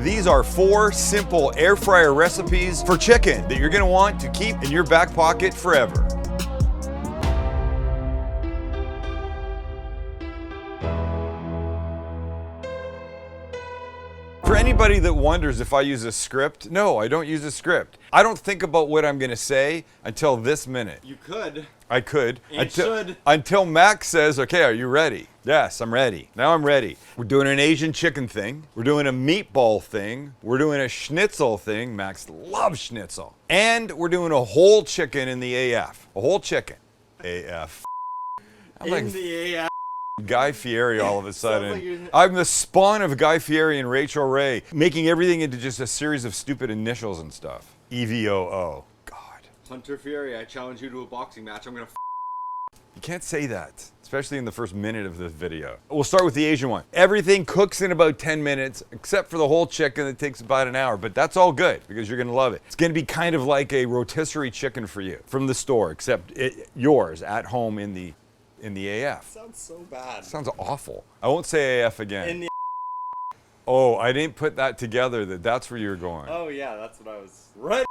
These are 4 simple air fryer recipes for chicken that you're gonna want to keep in your back pocket forever. For anybody that wonders if I use a script, no, I don't use a script. I don't think about what I'm gonna say until this minute. You could. I could. And should. Until Max says, okay, are you ready? Yes, I'm ready. Now I'm ready. We're doing an Asian chicken thing. We're doing a meatball thing. We're doing a Schnitzel thing. Max loves Schnitzel. And we're doing a whole chicken in the AF. A whole chicken. AF. I'm In like the AF. Guy Fieri all of a sudden. like I'm the spawn of Guy Fieri and Rachel Ray, making everything into just a series of stupid initials and stuff. EVOO. God. Hunter Fury, I challenge you to a boxing match. I'm gonna You can't say that, especially in the first minute of this video. We'll start with the Asian one. Everything cooks in about 10 minutes, except for the whole chicken that takes about an hour, but that's all good because you're gonna love it. It's gonna be kind of like a rotisserie chicken for you from the store, except yours at home in the AF. Sounds so bad. Sounds awful. I won't say AF again. In the Oh, I didn't put that together that's where you're going. Oh yeah, that's what I was. Right.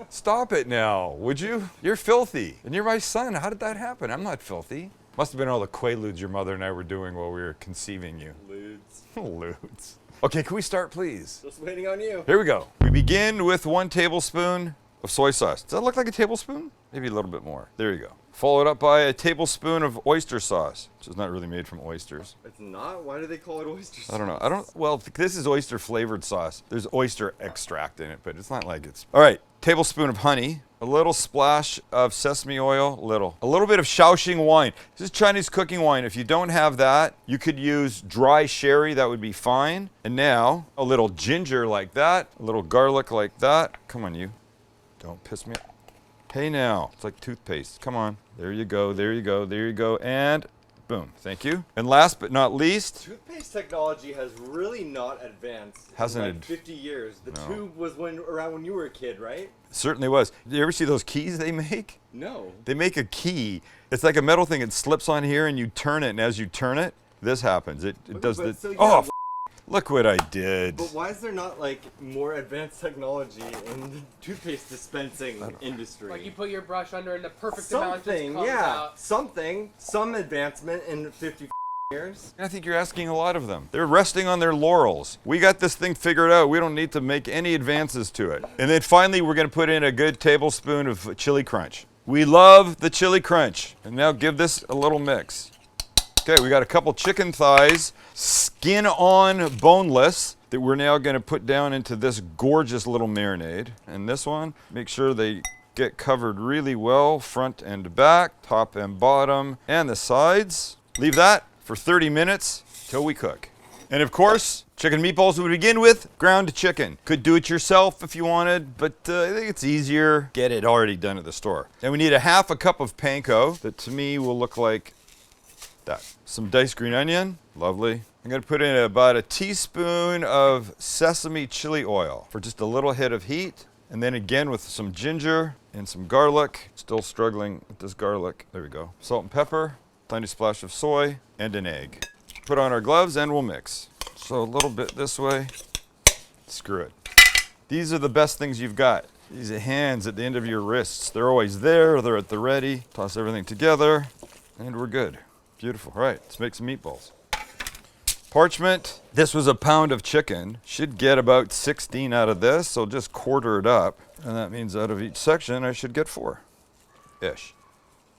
Stop it now, would you? You're filthy. And you're my son. How did that happen? I'm not filthy. Must have been all the quaaludes your mother and I were doing while we were conceiving you. Ludes. Ludes. Okay, can we start, please? Just waiting on you. Here we go. We begin with 1 tablespoon of soy sauce. Does that look like a tablespoon? Maybe a little bit more. There you go. Followed up by a tablespoon of oyster sauce, which is not really made from oysters. It's not? Why do they call it oyster sauce? I don't know. Well, this is oyster flavored sauce. There's oyster extract in it, but it's not like it's. All right, tablespoon of honey, a little splash of sesame oil, a little bit of Shaoxing wine. This is Chinese cooking wine. If you don't have that, you could use dry sherry, that would be fine. And now, a little ginger like that, a little garlic like that. Come on, you. Don't piss me off. Hey now, it's like toothpaste. Come on. There you go, there you go, there you go, and boom. Thank you. And last but not least, Toothpaste technology has really not advanced Hasn't in it? like 50 years. The No. tube was around when you were a kid, right? certainly was. Did you ever see those keys they make? No. They make a key. It's like a metal thing. It slips on here and you turn it, and as you turn it, this happens. It does but the. so, yeah, Oh, look what I did. But why is there not like more advanced technology in the toothpaste dispensing industry? Like you put your brush under and the perfect amount just something, comes yeah, out. some advancement in 50 years. I think you're asking a lot of them. They're resting on their laurels. We got this thing figured out. We don't need to make any advances to it. And then finally, we're going to put in a good tablespoon of chili crunch. We love the chili crunch. And now give this a little mix. Okay, we got a couple chicken thighs, skin on, boneless, that we're now going to put down into this gorgeous little marinade. And this one, make sure they get covered really well, front and back, top and bottom, and the sides. Leave that for 30 minutes till we cook. And of course, chicken meatballs we begin with ground chicken. Could do it yourself if you wanted, but I think it's easier. Get it already done at the store. And we need a half a cup of panko that to me will look like that. Some diced green onion, lovely. I'm gonna put in about a teaspoon of sesame chili oil for just a little hit of heat. And then again with some ginger and some garlic. Still struggling with this garlic. There we go. Salt and pepper, tiny splash of soy, and an egg. Put on our gloves and we'll mix. So a little bit this way. Screw it. These are the best things you've got. These are hands at the end of your wrists. They're always there, they're at the ready. Toss everything together, and we're good. Beautiful. All right, let's make some meatballs. Parchment. This was a pound of chicken. Should get about 16 out of this, so just quarter it up. And that means out of each section, I should get 4-ish.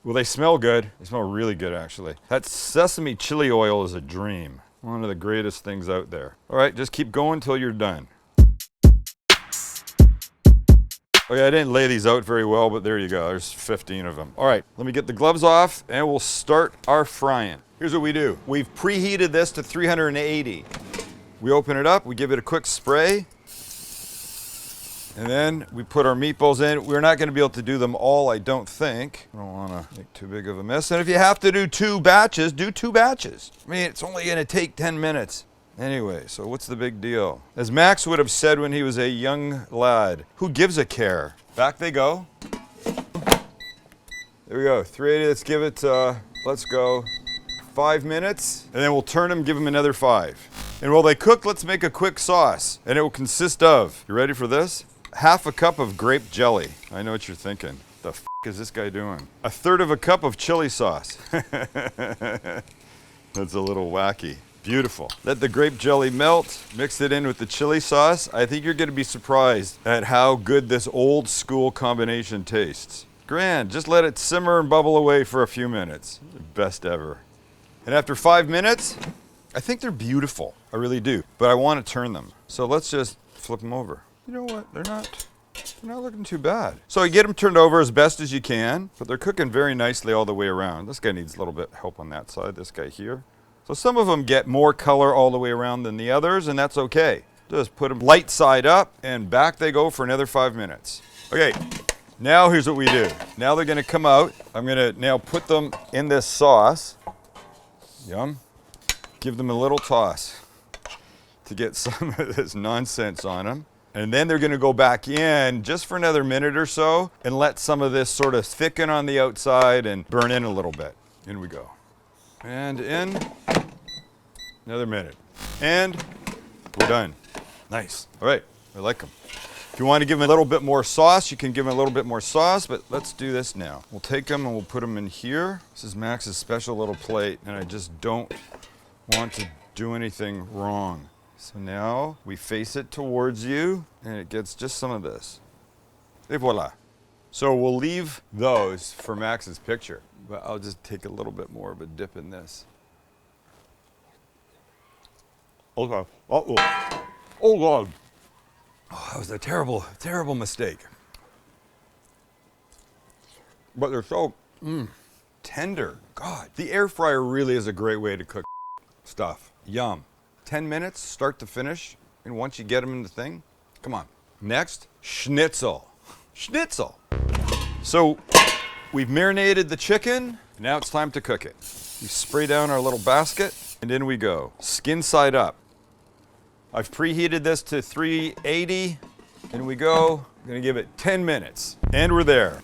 Well, they smell good. They smell really good, actually. That sesame chili oil is a dream. One of the greatest things out there. All right, just keep going till you're done. Okay, I didn't lay these out very well, but there you go. There's 15 of them. All right, let me get the gloves off and we'll start our frying. Here's what we do. We've preheated this to 380. We open it up, we give it a quick spray, and then we put our meatballs in. We're not gonna be able to do them all, I don't think. I don't wanna make too big of a mess. And if you have to do 2 batches, do 2 batches. I mean, it's only gonna take 10 minutes. Anyway, so what's the big deal? As Max would have said when he was a young lad, who gives a care? Back they go. There we go, 380, let's give it, let's go 5 minutes, and then we'll turn them, give them another 5. And while they cook, let's make a quick sauce. And it will consist of, you ready for this? Half a cup of grape jelly. I know what you're thinking. The f is this guy doing? A third of a cup of chili sauce. That's a little wacky. Beautiful. Let the grape jelly melt, mix it in with the chili sauce. I think you're gonna be surprised at how good this old school combination tastes. Grand, just let it simmer and bubble away for a few minutes. Best ever. And after 5 minutes, I think they're beautiful. I really do, but I wanna turn them. So let's just flip them over. You know what, they're not looking too bad. So you get them turned over as best as you can, but they're cooking very nicely all the way around. This guy needs a little bit of help on that side, this guy here. So some of them get more color all the way around than the others, and that's okay. Just put them light side up, and back they go for another 5 minutes. Okay, now here's what we do. Now they're gonna come out. I'm gonna now put them in this sauce. Yum. Give them a little toss to get some of this nonsense on them. And then they're gonna go back in just for another minute or so and let some of this sort of thicken on the outside and burn in a little bit. In we go. And in, another minute. And we're done. Nice. All right, I like them. If you want to give them a little bit more sauce, you can give them a little bit more sauce, but let's do this now. We'll take them and we'll put them in here. This is Max's special little plate, and I just don't want to do anything wrong. So now we face it towards you, and it gets just some of this. Et voila. So we'll leave those for Max's picture. But I'll just take a little bit more of a dip in this. Okay. Oh God. Oh, that was a terrible, terrible mistake. But they're so tender. God. The air fryer really is a great way to cook stuff. Yum. 10 minutes, start to finish. And once you get them in the thing, come on. Next, Schnitzel. Schnitzel. So, we've marinated the chicken. Now it's time to cook it. We spray down our little basket, and in we go. Skin side up. I've preheated this to 380. In we go. I'm gonna give it 10 minutes. And we're there.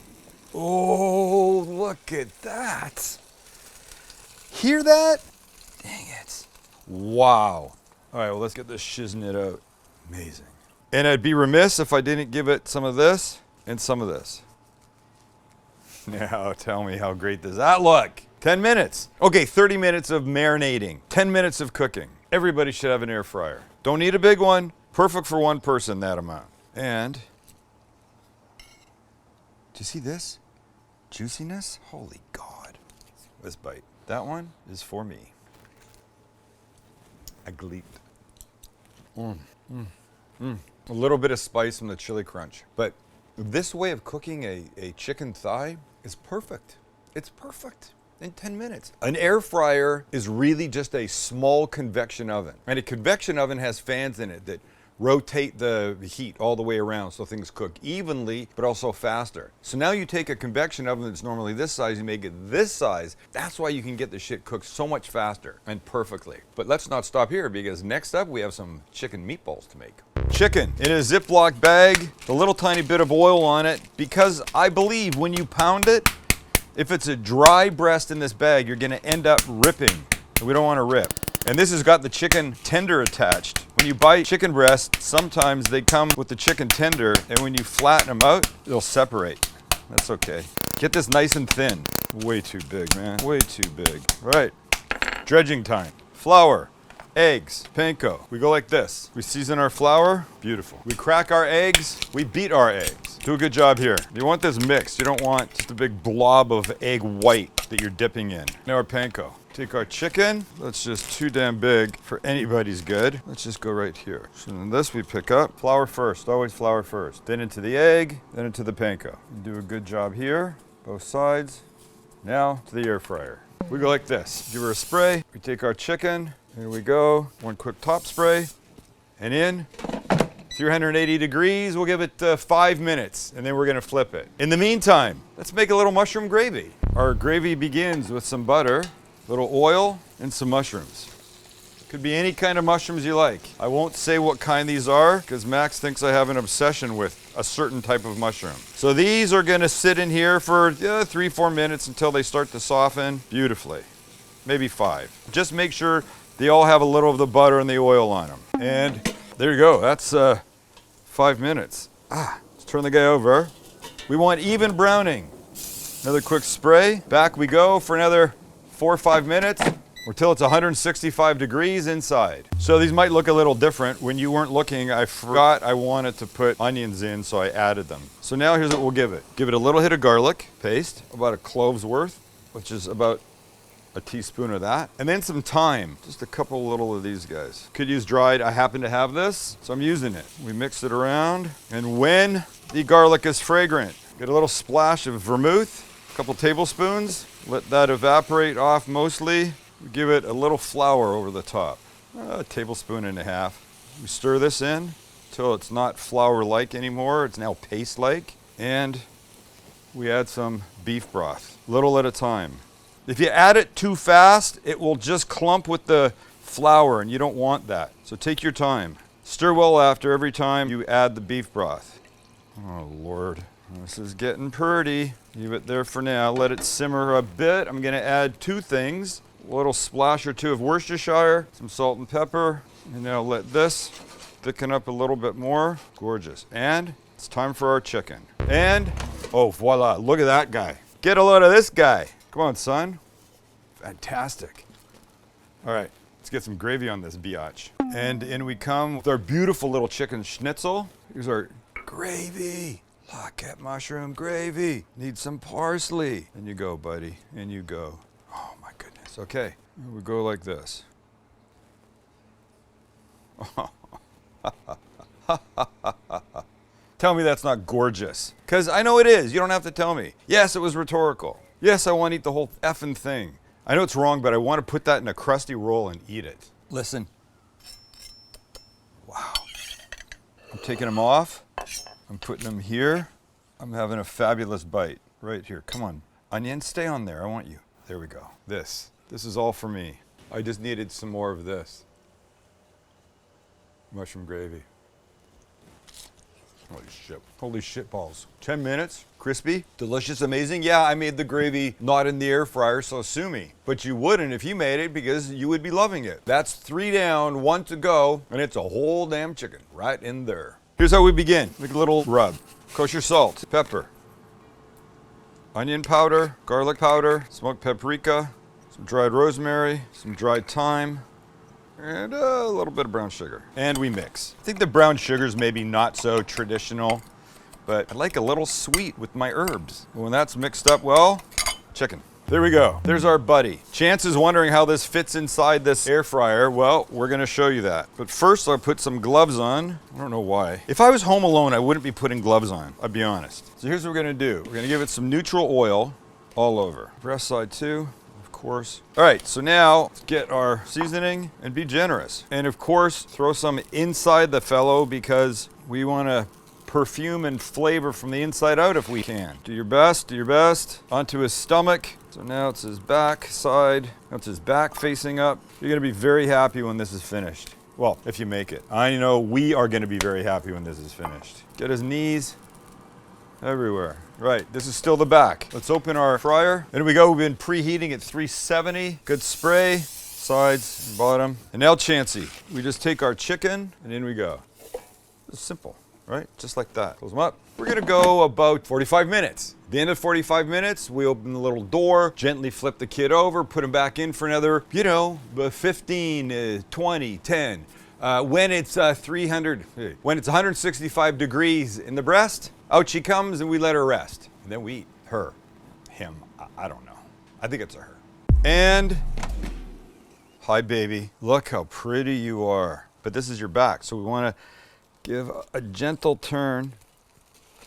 Oh, look at that. Hear that? Dang it. Wow. All right, well, let's get this shiznit out. Amazing. And I'd be remiss if I didn't give it some of this and some of this. Now tell me how great does that look? 10 minutes. Okay, 30 minutes of marinating. 10 minutes of cooking. Everybody should have an air fryer. Don't need a big one. Perfect for one person, that amount. And, do you see this? Juiciness? Holy God. This bite. That one is for me. I gleeked. A little bit of spice from the chili crunch. But this way of cooking a chicken thigh is perfect. It's perfect in 10 minutes. An air fryer is really just a small convection oven. And a convection oven has fans in it that rotate the heat all the way around so things cook evenly, but also faster. So now you take a convection oven that's normally this size, you make it this size. That's why you can get the shit cooked so much faster and perfectly. But let's not stop here, because next up we have some chicken meatballs to make. Chicken in a Ziploc bag, a little tiny bit of oil on it, because I believe when you pound it, if it's a dry breast in this bag, you're gonna end up ripping. And we don't wanna rip. And this has got the chicken tender attached. When you buy chicken breasts, sometimes they come with the chicken tender, and when you flatten them out, they'll separate. That's okay. Get this nice and thin. Way too big, man. Way too big. All right, dredging time. Flour, eggs, panko. We go like this. We season our flour. Beautiful. We crack our eggs. We beat our eggs. Do a good job here. You want this mixed. You don't want just a big blob of egg white that you're dipping in. Now our panko. Take our chicken. That's just too damn big for anybody's good. Let's just go right here. So in this we pick up flour first. Always flour first. Then into the egg. Then into the panko. Do a good job here. Both sides. Now to the air fryer. We go like this. Give her a spray. We take our chicken. Here we go. One quick top spray. And in. 380 degrees. We'll give it 5 minutes, and then we're gonna flip it. In the meantime, let's make a little mushroom gravy. Our gravy begins with some butter, a little oil, and some mushrooms. Could be any kind of mushrooms you like. I won't say what kind these are, because Max thinks I have an obsession with a certain type of mushroom. So these are gonna sit in here for 3-4 minutes until they start to soften beautifully. Maybe 5. Just make sure They all have a little of the butter and the oil on them. And there you go. That's 5 minutes. Let's turn the guy over. We want even browning. Another quick spray. Back we go for another 4 or 5 minutes until it's 165 degrees inside. So these might look a little different. When you weren't looking, I forgot I wanted to put onions in, so I added them. So now here's what we'll give it. Give it a little hit of garlic paste, about a clove's worth, which is about a teaspoon of that. And then some thyme, just a couple little of these guys. Could use dried, I happen to have this, so I'm using it. We mix it around, and when the garlic is fragrant, get a little splash of vermouth, a couple tablespoons, let that evaporate off mostly. We give it a little flour over the top, a tablespoon and a half. We stir this in until it's not flour-like anymore, it's now paste-like. And we add some beef broth, little at a time. If you add it too fast, it will just clump with the flour, and you don't want that. So take your time. Stir well after every time you add the beef broth. Oh, Lord. This is getting pretty. Leave it there for now. Let it simmer a bit. I'm going to add 2 things. A little splash or 2 of Worcestershire, some salt and pepper. And now let this thicken up a little bit more. Gorgeous. And it's time for our chicken. And, oh, voila. Look at that guy. Get a load of this guy. Come on, son. Fantastic. All right, let's get some gravy on this biatch. And in we come with our beautiful little chicken schnitzel. Here's our gravy. Look at mushroom gravy. Need some parsley. In you go, buddy. In you go. Oh, my goodness. Okay, we go like this. Tell me that's not gorgeous. Because I know it is. You don't have to tell me. Yes, it was rhetorical. Yes, I want to eat the whole effing thing. I know it's wrong, but I want to put that in a crusty roll and eat it. Listen. Wow. I'm taking them off. I'm putting them here. I'm having a fabulous bite right here. Come on. Onion, stay on there. I want you. There we go. This is all for me. I just needed some more of this. Mushroom gravy. Holy shit. Holy shit balls. 10 minutes, crispy, delicious, amazing. Yeah, I made the gravy not in the air fryer, so sue me. But you wouldn't if you made it because you would be loving it. That's 3 down, 1 to go, and it's a whole damn chicken right in there. Here's how we begin. Make a little rub. Kosher salt, pepper, onion powder, garlic powder, smoked paprika, some dried rosemary, some dried thyme, and a little bit of brown sugar. And we mix. I think the brown sugar is maybe not so traditional, but I like a little sweet with my herbs. When that's mixed up well, chicken. There we go. There's our buddy. Chance is wondering how this fits inside this air fryer. Well, we're gonna show you that. But first I'll put some gloves on. I don't know why. If I was home alone, I wouldn't be putting gloves on, I'll be honest. So here's what we're gonna do. We're gonna give it some neutral oil all over. Breast side too. Course. All right, so now let's get our seasoning and be generous. And of course, throw some inside the fellow because we want to perfume and flavor from the inside out if we can. Do your best, do your best. Onto his stomach. So now it's his back side. Now it's his back facing up. You're gonna be very happy when this is finished. Well, if you make it. I know we are gonna be very happy when this is finished. Get his knees everywhere. Right, this is still the back. Let's open our fryer. There we go, we've been preheating at 370. Good spray, sides and bottom. And now Chancey, we just take our chicken and in we go. It's simple, right? Just like that. Close them up. We're gonna go about 45 minutes. At the end of 45 minutes, we open the little door, gently flip the kid over, put him back in for another, 15, 20, 10. When it's 165 degrees in the breast, out she comes and we let her rest. And then we eat her, him, I don't know. I think it's a her. And, hi baby, look how pretty you are. But this is your back, so we wanna give a gentle turn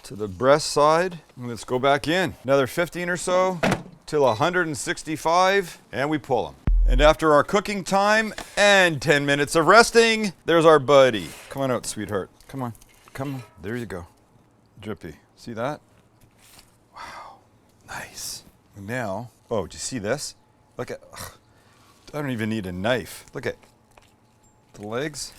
to the breast side. And let's go back in. Another 15 or so till 165, and we pull them. And after our cooking time and 10 minutes of resting, there's our buddy. Come on out, sweetheart. Come on, come on. There you go. Drippy. See that? Wow, nice. And now, oh, do you see this? Look at, I don't even need a knife. Look at the legs.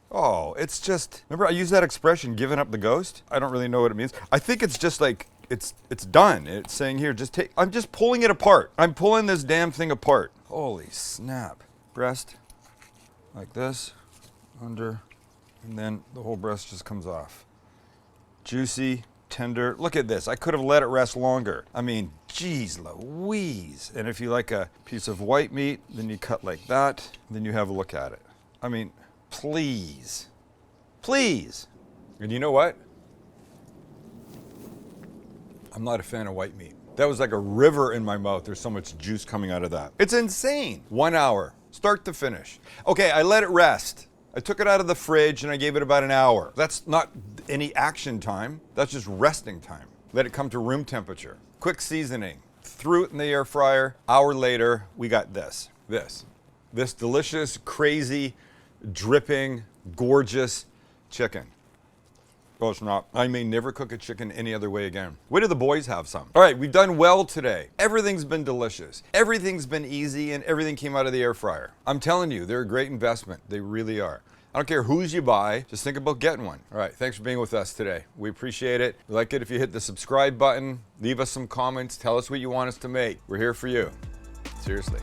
Oh, it's just, remember I used that expression, giving up the ghost? I don't really know what it means. I think it's just like, it's done. It's saying here, just I'm just pulling it apart. I'm pulling this damn thing apart. Holy snap. Breast, like this, under, and then the whole breast just comes off. Juicy, tender. Look at this. I could have let it rest longer. I mean, geez Louise. And if you like a piece of white meat, then you cut like that, then you have a look at it. I mean, please, please. And you know what? I'm not a fan of white meat. That was like a river in my mouth. There's so much juice coming out of that. It's insane. 1 hour, start to finish. Okay, I let it rest. I took it out of the fridge and I gave it about an hour. That's not any action time. That's just resting time. Let it come to room temperature. Quick seasoning. Threw it in the air fryer. Hour later, we got this delicious, crazy, dripping, gorgeous chicken. Oh, it's not. I may never cook a chicken any other way again. Wait till the boys have some. All right, we've done well today. Everything's been delicious. Everything's been easy, and everything came out of the air fryer. I'm telling you, they're a great investment. They really are. I don't care whose you buy, just think about getting one. All right, thanks for being with us today. We appreciate it. We like it if you hit the subscribe button, leave us some comments, tell us what you want us to make. We're here for you. Seriously.